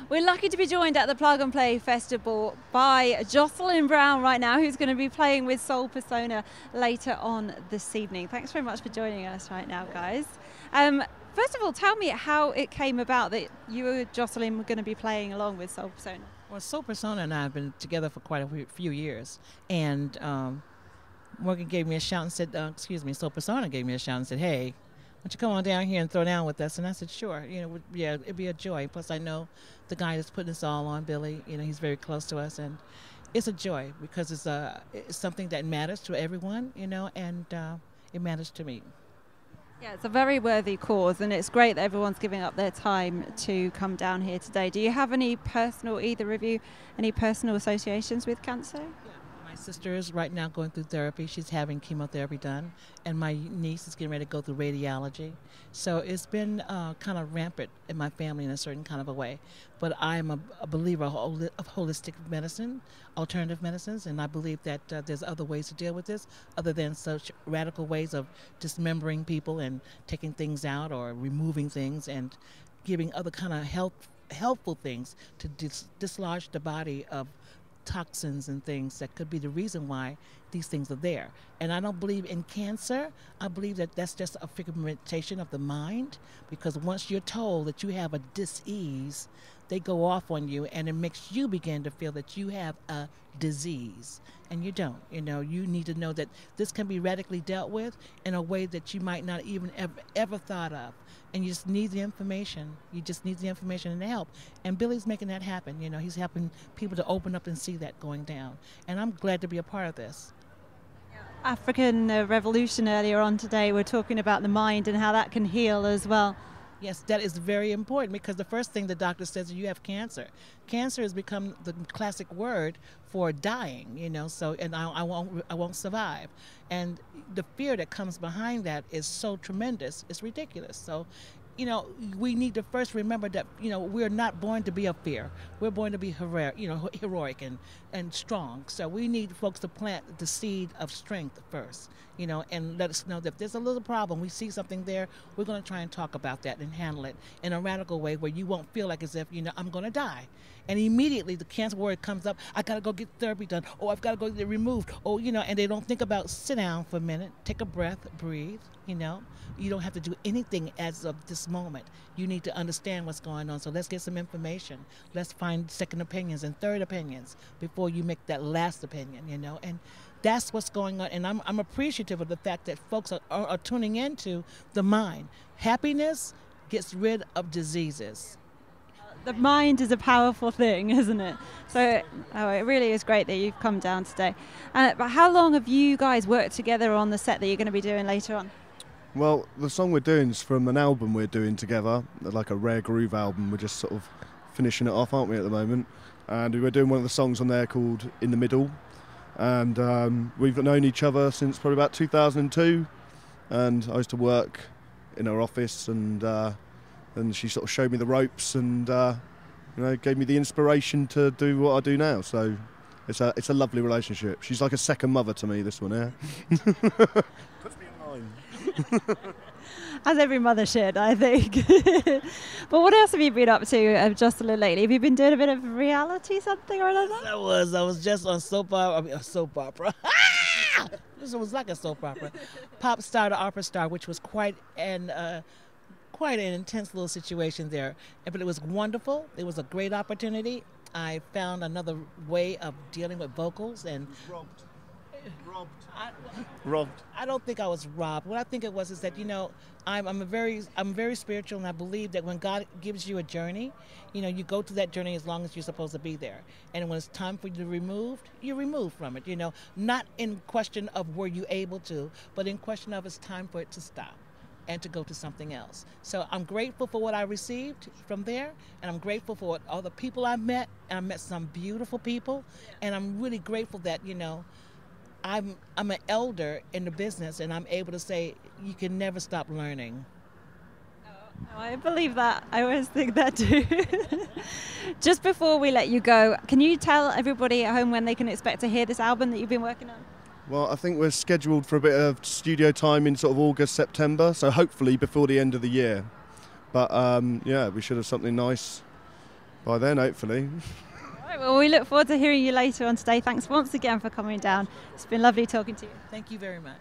We're lucky to be joined at the Plug and Play Festival by Jocelyn Brown right now, who's going to be playing with Soul Persona later on this evening. Thanks very much for joining us right now, guys. First of all, tell me how it came about that you and Jocelyn were going to be playing along with Soul Persona. Well, Soul Persona and I have been together for quite a few years, and Morgan gave me a shout and said, Soul Persona gave me a shout and said, hey, why don't you come on down here and throw down with us? And I said, sure. Yeah, it'd be a joy. Plus, I know the guy that's putting this all on, Billy. He's very close to us, and it's a joy because it's something that matters to everyone, and it matters to me. Yeah, it's a very worthy cause, and it's great that everyone's giving up their time to come down here today. Do you have any either of you, any personal associations with cancer? Yeah. My sister is right now going through therapy. She's having chemotherapy done, and my niece is getting ready to go through radiology. So it's been kind of rampant in my family in a certain kind of a way. But I'm a believer of holistic medicine, alternative medicines, and I believe that there's other ways to deal with this other than such radical ways of dismembering people and taking things out or removing things and giving other kind of helpful things to dislodge the body of toxins and things that could be the reason why these things are there. And I don't believe in cancer. I believe that that's just a figmentation of the mind, because once you're told that you have a dis-ease, they go off on you, and it makes you begin to feel that you have a disease, and you don't. You need to know that this can be radically dealt with in a way that you might not even ever thought of, and you just need the information. You just need the information and the help, and Billy's making that happen. He's helping people to open up and see that going down, and I'm glad to be a part of this. African Revolution earlier on today, we're talking about the mind and how that can heal as well. Yes, that is very important, because the first thing the doctor says is you have cancer. Cancer has become the classic word for dying, so, and I won't survive. And the fear that comes behind that is so tremendous, it's ridiculous. So, we need to first remember that, we're not born to be a fear. We're born to be heroic and strong. So we need folks to plant the seed of strength first, and let us know that if there's a little problem, we see something there, we're going to try and talk about that and handle it in a radical way where you won't feel like as if, I'm going to die. And immediately the cancer word comes up, I got to go get therapy done, or I've got to go get it removed, or, and they don't think about, sit down for a minute, take a breath, breathe, You don't have to do anything as of this moment. You need to understand what's going on. So let's get some information. Let's find second opinions and third opinions before you make that last opinion, And that's what's going on. And I'm appreciative of the fact that folks are tuning into the mind. Happiness gets rid of diseases. The mind is a powerful thing, isn't it? So it really is great that you've come down today. But how long have you guys worked together on the set that you're going to be doing later on? Well, the song we're doing is from an album we're doing together, like a rare groove album. We're just sort of finishing it off, aren't we, at the moment? And we're doing one of the songs on there called In the Middle. And we've known each other since probably about 2002. And I used to work in her office, and she sort of showed me the ropes and gave me the inspiration to do what I do now. So it's a lovely relationship. She's like a second mother to me, this one, yeah. Puts me in line. As every mother should, I think. But what else have you been up to, Jocelyn, lately? Have you been doing a bit of reality something or another? I was just on a soap opera. This was like a soap opera. Pop Star to Opera Star, which was quite an intense little situation there. But it was wonderful. It was a great opportunity. I found another way of dealing with vocals and Robbed. I don't think I was robbed. What I think it was is that, I'm very spiritual, and I believe that when God gives you a journey, you go through that journey as long as you're supposed to be there. And when it's time for you to be removed, you're removed from it, not in question of were you able to, but in question of it's time for it to stop and to go to something else. So I'm grateful for what I received from there, and I'm grateful for all the people I met, and I met some beautiful people, and I'm really grateful that, I'm an elder in the business, and I'm able to say you can never stop learning. Oh, I believe that. I always think that too. Just before we let you go, can you tell everybody at home when they can expect to hear this album that you've been working on? Well, I think we're scheduled for a bit of studio time in sort of August, September, so hopefully before the end of the year. But we should have something nice by then, hopefully. All right, well, we look forward to hearing you later on today. Thanks once again for coming down. It's been lovely talking to you. Thank you very much.